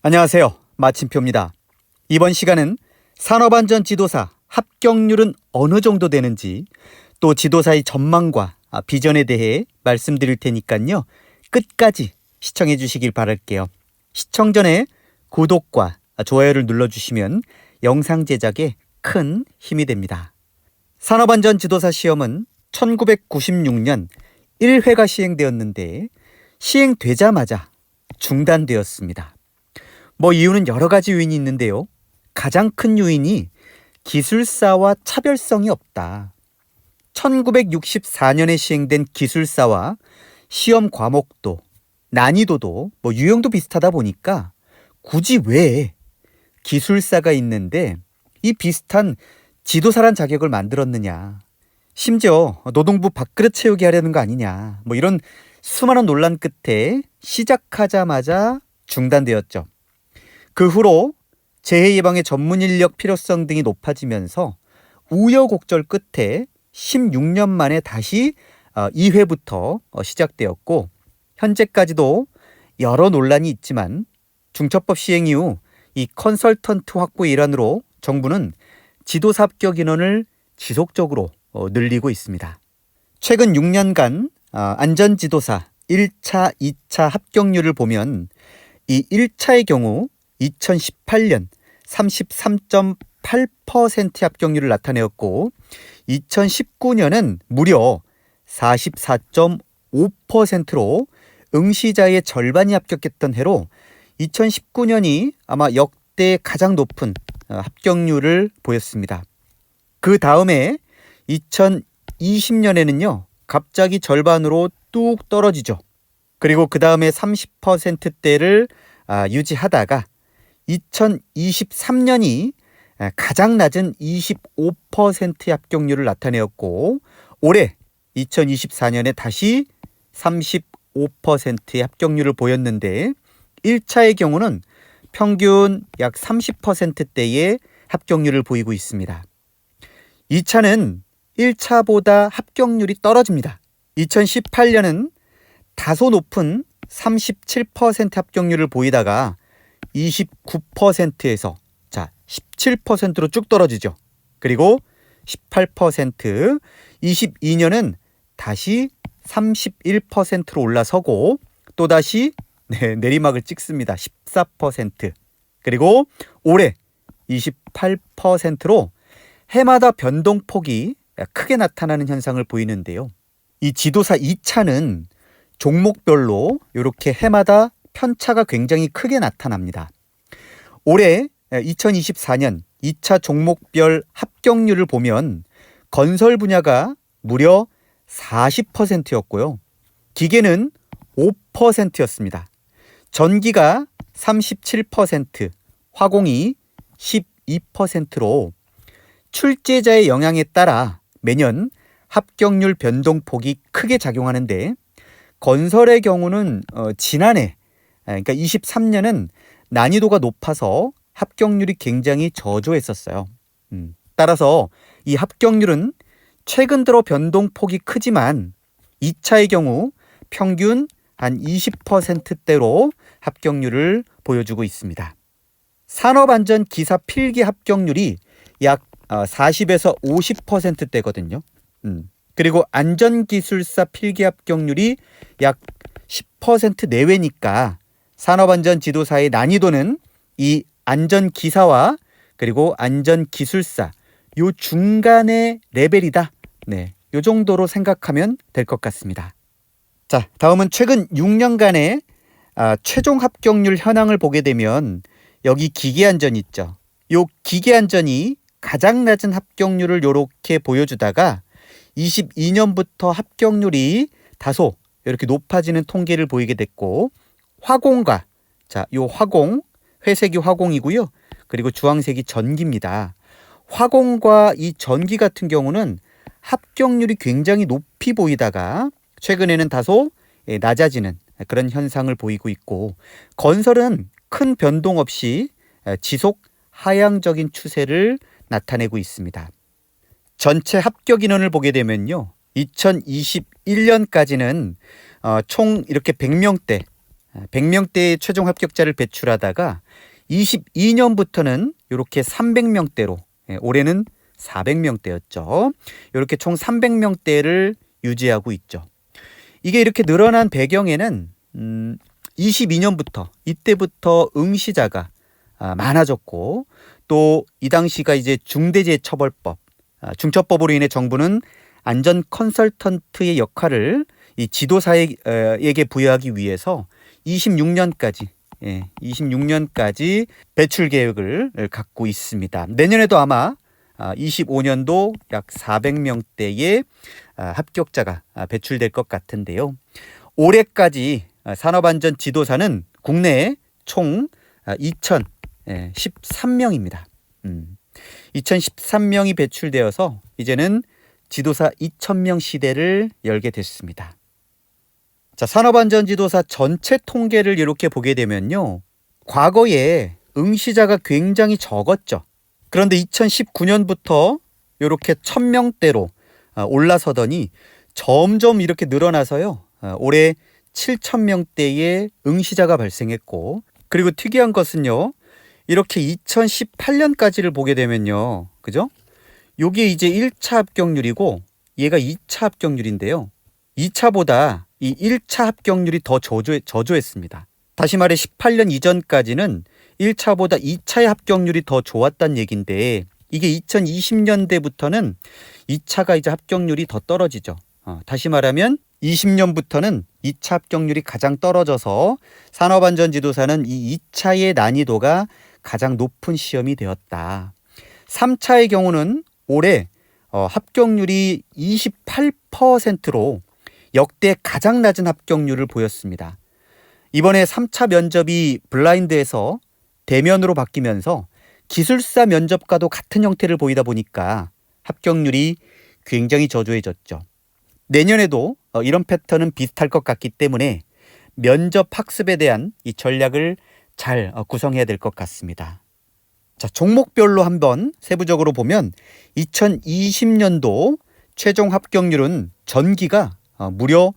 안녕하세요. 마침표입니다. 이번 시간은 산업안전 지도사 합격률은 어느 정도 되는지, 또 지도사의 전망과 비전에 대해 말씀드릴 테니까요. 끝까지 시청해 주시길 바랄게요. 시청 전에 구독과 좋아요를 눌러주시면 영상 제작에 큰 힘이 됩니다. 산업안전 지도사 시험은 1996년 1회가 시행되었는데 시행되자마자 중단되었습니다. 이유는 여러 가지 요인이 있는데요. 가장 큰 요인이 기술사와 차별성이 없다. 1964년에 시행된 기술사와 시험 과목도, 난이도도, 유형도 비슷하다 보니까 굳이 왜 기술사가 있는데 이 비슷한 지도사란 자격을 만들었느냐. 심지어 노동부 밥그릇 채우기 하려는 거 아니냐. 이런 수많은 논란 끝에 시작하자마자 중단되었죠. 그 후로 재해 예방의 전문 인력 필요성 등이 높아지면서 우여곡절 끝에 16년 만에 다시 2회부터 시작되었고, 현재까지도 여러 논란이 있지만 중처법 시행 이후 이 컨설턴트 확보의 일환으로 정부는 지도사 합격 인원을 지속적으로 늘리고 있습니다. 최근 6년간 안전지도사 1차, 2차 합격률을 보면 이 1차의 경우 2018년 33.8%의 합격률을 나타내었고, 2019년은 무려 44.5%로 응시자의 절반이 합격했던 해로 2019년이 아마 역대 가장 높은 합격률을 보였습니다. 그 다음에 2020년에는요 갑자기 절반으로 뚝 떨어지죠. 그리고 그 다음에 30%대를 유지하다가 2023년이 가장 낮은 25%의 합격률을 나타내었고, 올해 2024년에 다시 35%의 합격률을 보였는데 1차의 경우는 평균 약 30%대의 합격률을 보이고 있습니다. 2차는 1차보다 합격률이 떨어집니다. 2018년은 다소 높은 37% 합격률을 보이다가 29%에서 17%로 쭉 떨어지죠. 그리고 18%, 22년은 다시 31%로 올라서고 또다시 내리막을 찍습니다. 14%. 그리고 올해 28%로 해마다 변동폭이 크게 나타나는 현상을 보이는데요. 이 지도사 2차는 종목별로 이렇게 해마다 편차가 굉장히 크게 나타납니다. 올해 2024년 2차 종목별 합격률을 보면 건설 분야가 무려 40%였고요. 기계는 5%였습니다. 전기가 37%, 화공이 12%로 출제자의 영향에 따라 매년 합격률 변동폭이 크게 작용하는데, 건설의 경우는 지난해 그러니까 23년은 난이도가 높아서 합격률이 굉장히 저조했었어요. 따라서 이 합격률은 최근 들어 변동폭이 크지만 2차의 경우 평균 한 20%대로 합격률을 보여주고 있습니다. 산업안전 기사 필기 합격률이 약 40에서 50%대거든요. 그리고 안전기술사 필기 합격률이 약 10% 내외니까 산업안전 지도사의 난이도는 이 안전기사와 그리고 안전기술사 요 중간의 레벨이다. 요 정도로 생각하면 될 것 같습니다. 자, 다음은 최근 6년간의 최종 합격률 현황을 보게 되면 여기 기계안전 있죠. 요 기계안전이 가장 낮은 합격률을 이렇게 보여주다가 22년부터 합격률이 다소 이렇게 높아지는 통계를 보이게 됐고, 화공과 요 화공, 회색이 화공이고요. 그리고 주황색이 전기입니다. 화공과 이 전기 같은 경우는 합격률이 굉장히 높이 보이다가 최근에는 다소 낮아지는 그런 현상을 보이고 있고, 건설은 큰 변동 없이 지속 하향적인 추세를 나타내고 있습니다. 전체 합격 인원을 보게 되면요, 2021년까지는 총 이렇게 100명대 100명대의 최종 합격자를 배출하다가 22년부터는 이렇게 300명대로, 올해는 400명대였죠. 이렇게 총 300명대를 유지하고 있죠. 이게 이렇게 늘어난 배경에는 22년부터 이때부터 응시자가 많아졌고, 또 이 당시가 이제 중대재해처벌법, 중처법으로 인해 정부는 안전 컨설턴트의 역할을 이 지도사에게 부여하기 위해서 26년까지 배출 계획을 갖고 있습니다. 내년에도 아마 25년도 약 400명대의 합격자가 배출될 것 같은데요. 올해까지 산업안전 지도사는 국내에 총 2013명입니다. 2013명이 배출되어서 이제는 지도사 2000명 시대를 열게 됐습니다. 자, 산업안전지도사 전체 통계를 이렇게 보게 되면요, 과거에 응시자가 굉장히 적었죠. 그런데 2019년부터 이렇게 1000명대로 올라서더니 점점 이렇게 늘어나서요, 올해 7000명대의 응시자가 발생했고, 그리고 특이한 것은요, 이렇게 2018년까지를 보게 되면요, 그죠? 요게 이제 1차 합격률이고 얘가 2차 합격률인데요. 2차보다 이 1차 합격률이 더 저조했습니다. 다시 말해 18년 이전까지는 1차보다 2차의 합격률이 더 좋았단 얘기인데, 이게 2020년대부터는 2차가 이제 합격률이 더 떨어지죠. 다시 말하면 20년부터는 2차 합격률이 가장 떨어져서 산업안전지도사는 이 2차의 난이도가 가장 높은 시험이 되었다. 3차의 경우는 올해 합격률이 28%로 역대 가장 낮은 합격률을 보였습니다. 이번에 3차 면접이 블라인드에서 대면으로 바뀌면서 기술사 면접과도 같은 형태를 보이다 보니까 합격률이 굉장히 저조해졌죠. 내년에도 이런 패턴은 비슷할 것 같기 때문에 면접 학습에 대한 이 전략을 잘 구성해야 될 것 같습니다. 자, 종목별로 한번 세부적으로 보면 2020년도 최종 합격률은 전기가 무려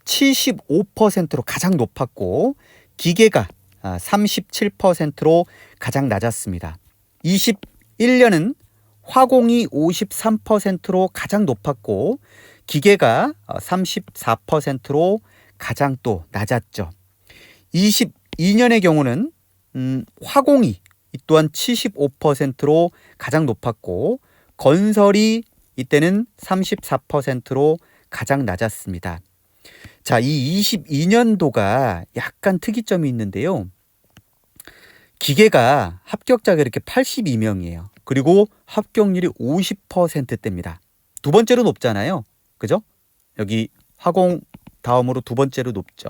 75%로 가장 높았고, 기계가 37%로 가장 낮았습니다. 21년은 화공이 53%로 가장 높았고, 기계가 34%로 가장 또 낮았죠. 22년의 경우는 화공이 또한 75%로 가장 높았고, 건설이 이때는 34%로 가장 낮았습니다. 자, 이 22년도가 약간 특이점이 있는데요. 기계가 합격자가 이렇게 82명이에요. 그리고 합격률이 50%대입니다. 두 번째로 높잖아요. 그죠? 여기 화공 다음으로 두 번째로 높죠.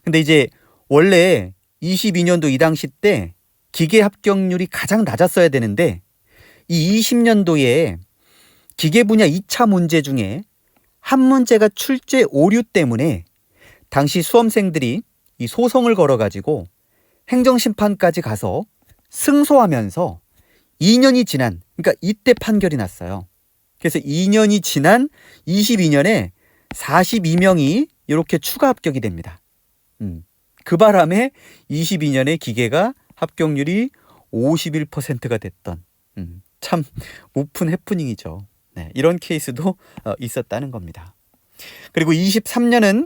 근데 이제 원래 22년도 이 당시 때 기계 합격률이 가장 낮았어야 되는데, 이 20년도에 기계 분야 2차 문제 중에 한 문제가 출제 오류 때문에 당시 수험생들이 이 소송을 걸어가지고 행정심판까지 가서 승소하면서 2년이 지난, 그러니까 이때 판결이 났어요. 그래서 2년이 지난 22년에 42명이 이렇게 추가 합격이 됩니다. 그 바람에 22년에 기계가 합격률이 51%가 됐던, 참 오픈 해프닝이죠. 네, 이런 케이스도 있었다는 겁니다. 그리고 23년은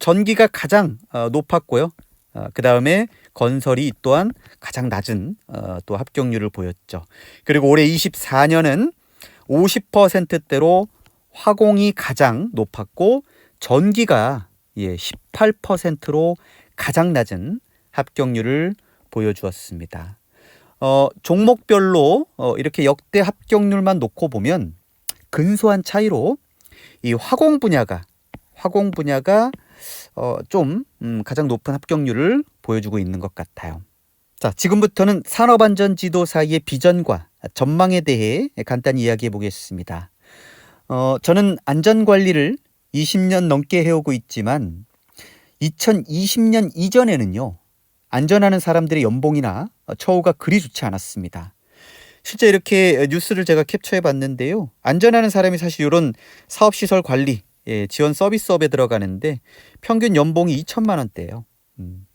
전기가 가장 높았고요. 그 다음에 건설이 또한 가장 낮은 또 합격률을 보였죠. 그리고 올해 24년은 50%대로 화공이 가장 높았고, 전기가 18%로 가장 낮은 합격률을 보여주었습니다. 종목별로 이렇게 역대 합격률만 놓고 보면 근소한 차이로 이 화공 분야가 좀 가장 높은 합격률을 보여주고 있는 것 같아요. 자, 지금부터는 산업안전지도사의 비전과 전망에 대해 간단히 이야기해 보겠습니다. 저는 안전관리를 20년 넘게 해오고 있지만 2020년 이전에는요, 안전하는 사람들의 연봉이나 처우가 그리 좋지 않았습니다. 실제 이렇게 뉴스를 제가 캡처해 봤는데요, 안전하는 사람이 사실 이런 사업시설 관리, 지원 서비스업에 들어가는데 평균 연봉이 2천만 원대예요.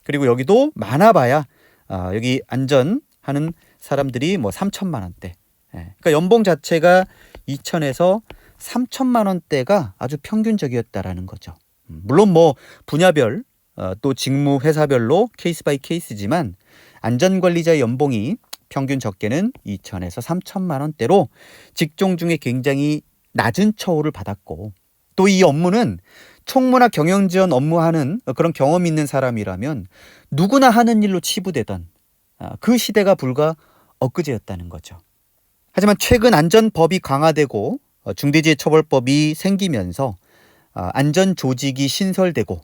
그리고 여기도 많아봐야 여기 안전하는 사람들이 뭐 3천만 원대. 그러니까 연봉 자체가 2천에서 3천만 원대가 아주 평균적이었다라는 거죠. 물론 뭐 분야별 또 직무 회사별로 케이스 바이 케이스지만 안전관리자의 연봉이 평균 적게는 2천에서 3천만 원대로 직종 중에 굉장히 낮은 처우를 받았고, 또 이 업무는 총무나 경영지원 업무하는 그런 경험 있는 사람이라면 누구나 하는 일로 치부되던 그 시대가 불과 엊그제였다는 거죠. 하지만 최근 안전법이 강화되고 중대재해처벌법이 생기면서 안전조직이 신설되고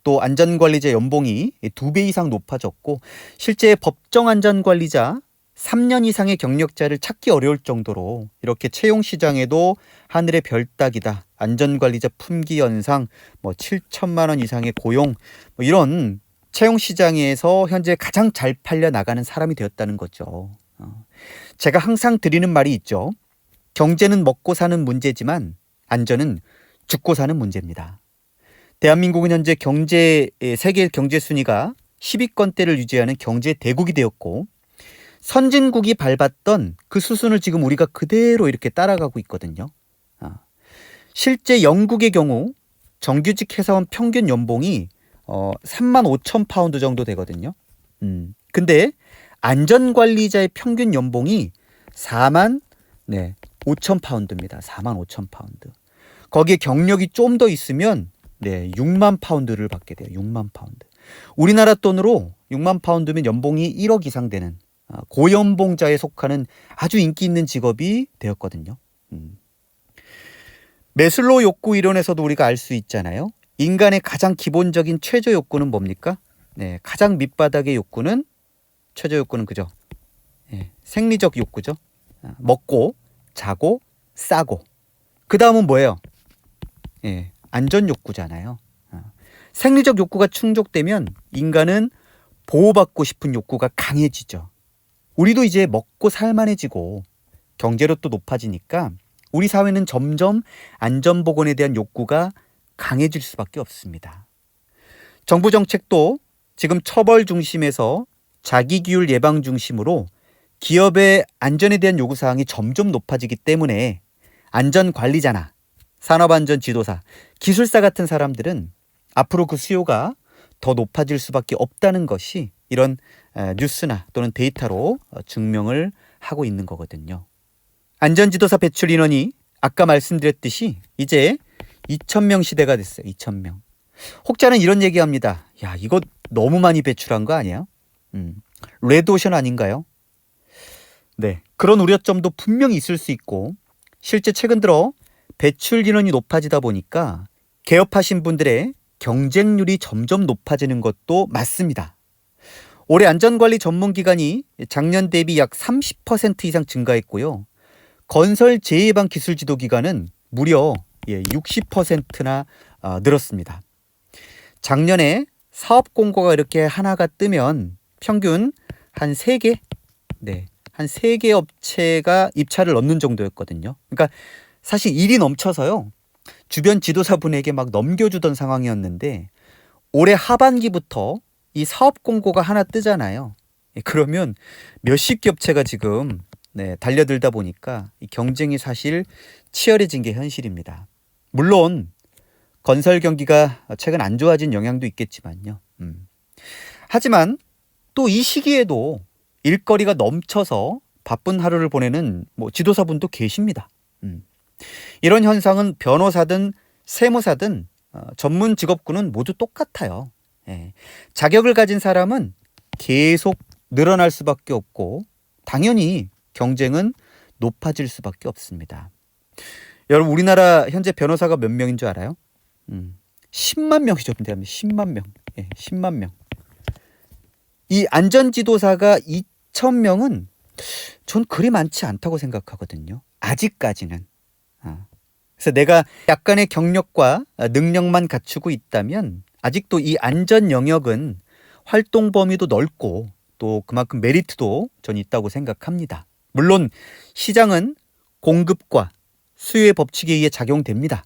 또 안전관리자 연봉이 2배 이상 높아졌고, 실제 법정 안전관리자 3년 이상의 경력자를 찾기 어려울 정도로 이렇게 채용 시장에도 하늘의 별 따기다, 안전관리자 품귀 현상, 뭐 7천만 원 이상의 고용, 뭐 이런 채용 시장에서 현재 가장 잘 팔려 나가는 사람이 되었다는 거죠. 제가 항상 드리는 말이 있죠. 경제는 먹고 사는 문제지만 안전은 죽고 사는 문제입니다. 대한민국은 현재 세계 경제 순위가 10위권대를 유지하는 경제 대국이 되었고, 선진국이 밟았던 그 수순을 지금 우리가 그대로 이렇게 따라가고 있거든요. 실제 영국의 경우 정규직 회사원 평균 연봉이 3만 5천 파운드 정도 되거든요. 근데 안전관리자의 평균 연봉이 4만 5천 파운드입니다. 4만 5천 파운드. 거기에 경력이 좀 더 있으면 6만 파운드를 받게 돼요. 6만 파운드. 우리나라 돈으로 6만 파운드면 연봉이 1억 이상 되는 고연봉자에 속하는 아주 인기 있는 직업이 되었거든요. 매슬로우 욕구 이론에서도 우리가 알 수 있잖아요. 인간의 가장 기본적인 최저 욕구는 뭡니까? 가장 밑바닥의 욕구는, 최저 욕구는 그죠? 생리적 욕구죠. 먹고 자고 싸고. 그 다음은 뭐예요? 안전 욕구잖아요. 생리적 욕구가 충족되면 인간은 보호받고 싶은 욕구가 강해지죠. 우리도 이제 먹고 살만해지고 경제로 또 높아지니까 우리 사회는 점점 안전보건에 대한 욕구가 강해질 수밖에 없습니다. 정부 정책도 지금 처벌 중심에서 자기기율 예방 중심으로 기업의 안전에 대한 요구사항이 점점 높아지기 때문에 안전관리자나 산업안전 지도사, 기술사 같은 사람들은 앞으로 그 수요가 더 높아질 수밖에 없다는 것이 이런 뉴스나 또는 데이터로 증명을 하고 있는 거거든요. 안전지도사 배출 인원이 아까 말씀드렸듯이 이제 2,000명 시대가 됐어요. 2,000명. 혹자는 이런 얘기합니다. 야, 이거 너무 많이 배출한 거 아니야? 레드오션 아닌가요? 네, 그런 우려점도 분명히 있을 수 있고, 실제 최근 들어 배출 인원이 높아지다 보니까 개업하신 분들의 경쟁률이 점점 높아지는 것도 맞습니다. 올해 안전관리 전문기관이 작년 대비 약 30% 이상 증가했고요. 건설 재해예방 기술지도기관은 무려 60%나 늘었습니다. 작년에 사업 공고가 이렇게 하나가 뜨면 평균 한 3개, 한 3개 업체가 입찰을 넣는 정도였거든요. 그러니까 사실 일이 넘쳐서요. 주변 지도사분에게 막 넘겨주던 상황이었는데 올해 하반기부터 이 사업 공고가 하나 뜨잖아요. 그러면 몇십 개 업체가 지금 달려들다 보니까 이 경쟁이 사실 치열해진 게 현실입니다. 물론 건설 경기가 최근 안 좋아진 영향도 있겠지만요. 하지만 또 이 시기에도 일거리가 넘쳐서 바쁜 하루를 보내는 지도사분도 계십니다. 이런 현상은 변호사든 세무사든 전문 직업군은 모두 똑같아요. 자격을 가진 사람은 계속 늘어날 수밖에 없고 당연히 경쟁은 높아질 수밖에 없습니다. 여러분, 우리나라 현재 변호사가 몇 명인 줄 알아요? 10만 명이죠. 대한민국 10만 명. 10만 명. 이 안전지도사가 2,000명은 전 그리 많지 않다고 생각하거든요. 아직까지는. 그래서 내가 약간의 경력과 능력만 갖추고 있다면 아직도 이 안전 영역은 활동 범위도 넓고 또 그만큼 메리트도 전 있다고 생각합니다. 물론 시장은 공급과 수요의 법칙에 의해 작용됩니다.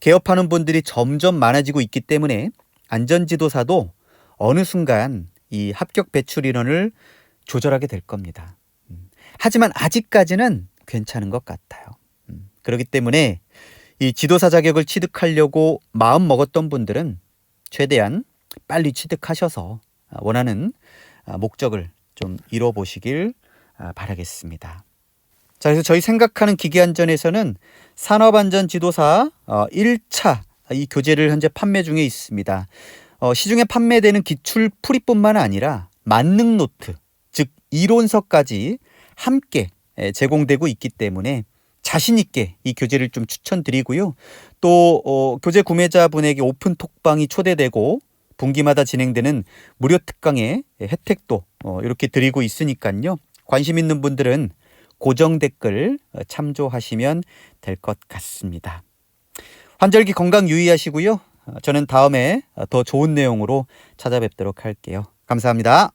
개업하는 분들이 점점 많아지고 있기 때문에 안전지도사도 어느 순간 이 합격 배출 인원을 조절하게 될 겁니다. 하지만 아직까지는 괜찮은 것 같아요. 그렇기 때문에 이 지도사 자격을 취득하려고 마음 먹었던 분들은 최대한 빨리 취득하셔서 원하는 목적을 좀 이뤄보시길 바라겠습니다. 자, 그래서 저희 생각하는 기계안전에서는 산업안전지도사 1차 이 교재를 현재 판매 중에 있습니다. 시중에 판매되는 기출 풀이뿐만 아니라 만능 노트, 즉 이론서까지 함께 제공되고 있기 때문에 자신 있게 이 교재를 좀 추천드리고요. 또 교재 구매자분에게 오픈 톡방이 초대되고 분기마다 진행되는 무료 특강의 혜택도 이렇게 드리고 있으니까요. 관심 있는 분들은 고정 댓글 참조하시면 될 것 같습니다. 환절기 건강 유의하시고요. 저는 다음에 더 좋은 내용으로 찾아뵙도록 할게요. 감사합니다.